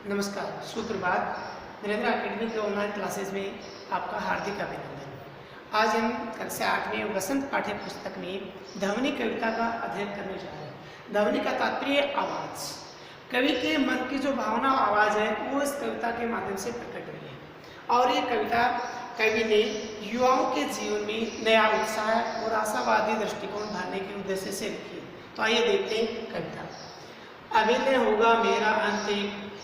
नमस्कार, सुप्रभात। नरेंद्र एकेडमी के ऑनलाइन क्लासेस में आपका हार्दिक अभिनंदन। आज हम कक्षा 8 में वसंत पाठ्य पुस्तक में ध्वनि कविता का अध्ययन करने जा रहे हैं। ध्वनि का तात्पर्य आवाज़। कवि के मन की जो भावना आवाज़ है वो इस कविता के माध्यम से प्रकट हुई है और ये कविता कवि ने युवाओं के जीवन में नया उत्साह और आशावादी दृष्टिकोण भरने के उद्देश्य से लिखी है। तो आइए देखते हैं कविता। अभी न होगा मेरा अंत,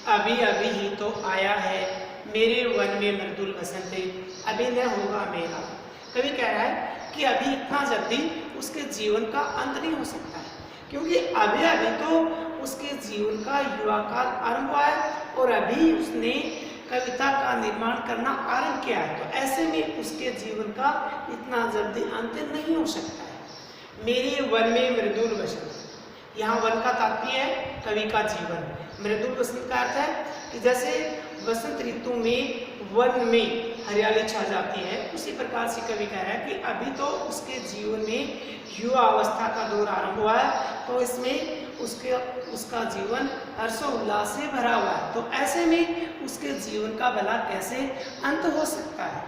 अभी अभी ही तो आया है मेरे वन में मृदुल बसंत, अभी न होगा मेरा। कवि कह रहा है कि अभी इतना जल्दी उसके जीवन का अंत नहीं हो सकता है, क्योंकि अभी अभी तो उसके जीवन का युवा काल आरंभ हुआ है और अभी उसने कविता का निर्माण करना आरंभ किया है। तो ऐसे में उसके जीवन का इतना जल्दी अंत नहीं हो सकता है। मेरे वन में मृदुल बसंत, यहाँ वन का तात्पर्य है कवि का जीवन। मृदुल बसंत का अर्थ है कि जैसे वसंत ऋतु में वन में हरियाली छा जाती है, उसी प्रकार से कवि कह रहा है कि अभी तो उसके जीवन में युवा अवस्था का दौर आरंभ हुआ है, तो इसमें उसका जीवन हर्षोल्लास से भरा हुआ है। तो ऐसे में उसके जीवन का भला कैसे अंत हो सकता है।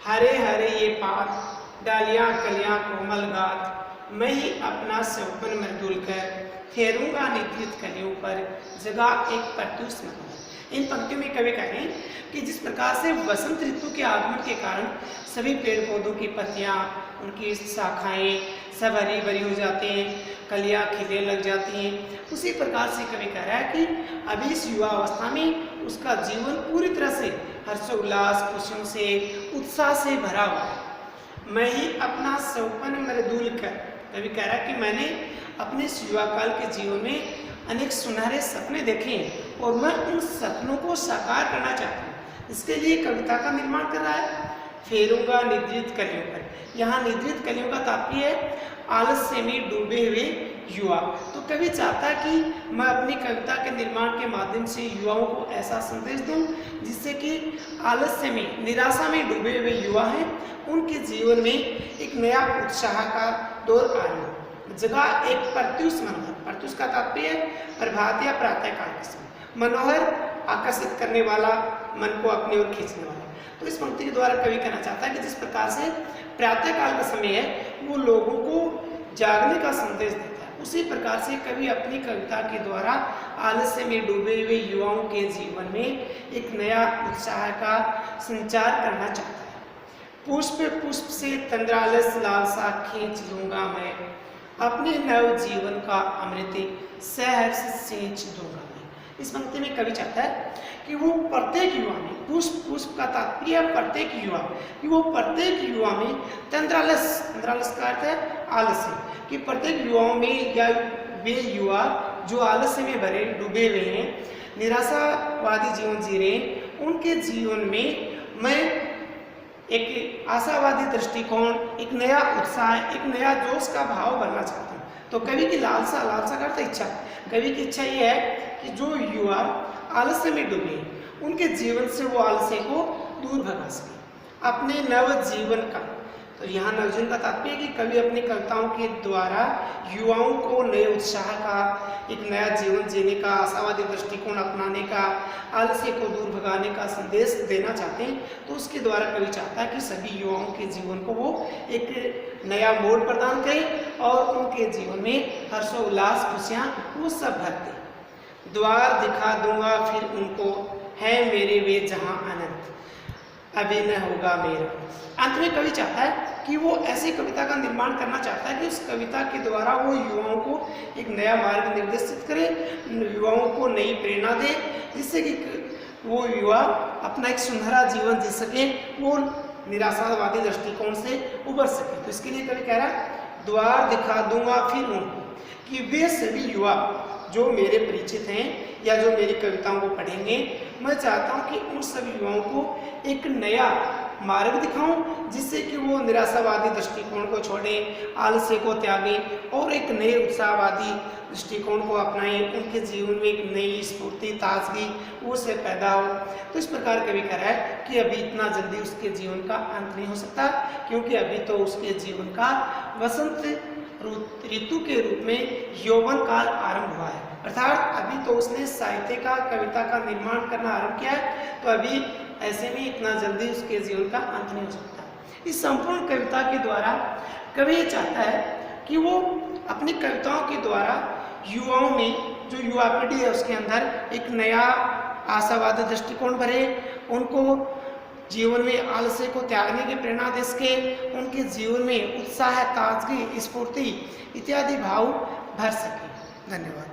हरे हरे ये पात, डालियां कलियां कोमल गात, मैं ही अपना सौपन मृदुल कर फेरूंगा निद्रित कलियों पर, जगह एक प्रत्युष मन। इन पंक्तियों में कवि कह रहे हैं कि जिस प्रकार से वसंत ऋतु के आगमन के कारण सभी पेड़ पौधों की पत्तियां, उनकी शाखाएं सब हरी भरी हो जाती हैं, कलियां खिलने लग जाती हैं, उसी प्रकार से कवि कह रहा है कि अभी इस युवा अवस्था में उसका जीवन पूरी तरह से हर्षोल्लास, खुशियों से, उत्साह से भरा हुआ है। मैं ही अपना सौपन मृदुल कर, कवि कह रहा है कि मैंने अपने युवा काल के जीवन में अनेक सुनहरे सपने देखे हैं और मैं उन सपनों को साकार करना चाहता हूँ। इसके लिए कविता का निर्माण कर रहा है। फेरूंगा निद्रित कलियों पर, यहाँ निद्रित कलियों का तात्पर्य है आलस्य में डूबे हुए युवा। तो कवि चाहता है कि मैं अपनी कविता के निर्माण के माध्यम से युवाओं को ऐसा संदेश दूं जिससे कि आलस्य में, निराशा में डूबे हुए युवा हैं, उनके जीवन में एक नया उत्साह का दौर आरंभ। जगह एक प्रत्युष मनोहर, प्रत्युष का तात्पर्य प्रभात या प्रातः काल के समय, मनोहर आकर्षित करने वाला, मन को अपनी ओर खींचने वाला। तो इस पंक्ति के द्वारा कवि कहना चाहता है कि जिस प्रकार से प्रातः काल का समय है वो लोगों को जागने का संदेश देता है, उसी प्रकार से कवि अपनी कविता के द्वारा आलस्य में डूबे हुए युवाओं के जीवन में एक नया उत्साह का संचार करना चाहता है। पुष्प पुष्प से तंद्रालस लालसा खींच लूंगा मैं, अपने नव जीवन का अमृत सहर्ष सींच दूंगा मैं। इस पंक्ति में कवि चाहता है कि वो प्रत्येक युवा में, पुष्प पुष्प का तात्पर्य प्रत्येक युवा, कि वो प्रत्येक युवा में तंद्रालस, तंद्रालस का अर्थ है आलस्य, कि प्रत्येक युवाओं में या वे युवा जो आलस्य में भरे डूबे हुए हैं, निराशावादी जीवन जी रहे हैं, उनके जीवन में मैं एक आशावादी दृष्टिकोण, एक नया उत्साह, एक नया जोश का भाव भरना चाहता हूँ। तो कवि की लालसा, लालसा का अर्थ इच्छा, कवि की इच्छा ये है कि जो युवा आलस्य में डूबे उनके जीवन से वो आलस्य को दूर भगा सके, अपने नव जीवन का। तो यहाँ नवजीवन का तात्पर्य कि कवि अपनी कविताओं के द्वारा युवाओं को नए उत्साह का, एक नया जीवन जीने का, आशावादी दृष्टिकोण अपनाने का, आलस्य को दूर भगाने का संदेश देना चाहते हैं। तो उसके द्वारा कवि चाहता है कि सभी युवाओं के जीवन को वो एक नया मोड़ प्रदान करें और उनके जीवन में हर्षोल्लास, खुशियाँ वो सब भर दें। द्वार दिखा दूंगा फिर उनको, है मेरे वे जहाँ अनंत, अभी न होगा मेरा। अंत में कवि चाहता है कि वो ऐसी कविता का निर्माण करना चाहता है कि उस कविता के द्वारा वो युवाओं को एक नया मार्ग निर्देशित करे, युवाओं को नई प्रेरणा दे, जिससे कि वो युवा अपना एक सुनहरा जीवन जी सके, वो निराशावादी दृष्टिकोण से उबर सके। तो इसके लिए कवि कह रहा है द्वार दिखा दूंगा फिर उनको, कि वे सभी युवा जो मेरे परिचित हैं या जो मेरी कविताओं को पढ़ेंगे, मैं चाहता हूं कि उन सभी युवाओं को एक नया मार्ग दिखाऊं जिससे कि वो निराशावादी दृष्टिकोण को छोड़ें, आलस्य को त्यागें और एक नए उत्साहवादी दृष्टिकोण को अपनाएं, उनके जीवन में एक नई स्फूर्ति, ताजगी वो से पैदा हो। तो इस प्रकार कवि कह रहा है कि अभी इतना जल्दी उसके जीवन का अंत नहीं हो सकता, क्योंकि अभी तो उसके जीवन का वसंत ऋतु के रूप में यौवन काल आरंभ हुआ है। अर्थात अभी तो उसने साहित्य का, कविता का निर्माण करना आरंभ किया है, तो अभी ऐसे में इतना जल्दी उसके जीवन का अंत नहीं हो सकता। इस संपूर्ण कविता के द्वारा कवि ये चाहता है कि वो अपनी कविताओं के द्वारा युवाओं में, जो युवा पीढ़ी है उसके अंदर एक नया आशावादी दृष्टिकोण भरे, उनको जीवन में आलस्य को त्यागने की प्रेरणा दे सके, उनके जीवन में उत्साह, ताजगी, स्फूर्ति इत्यादि भाव भर सके। धन्यवाद।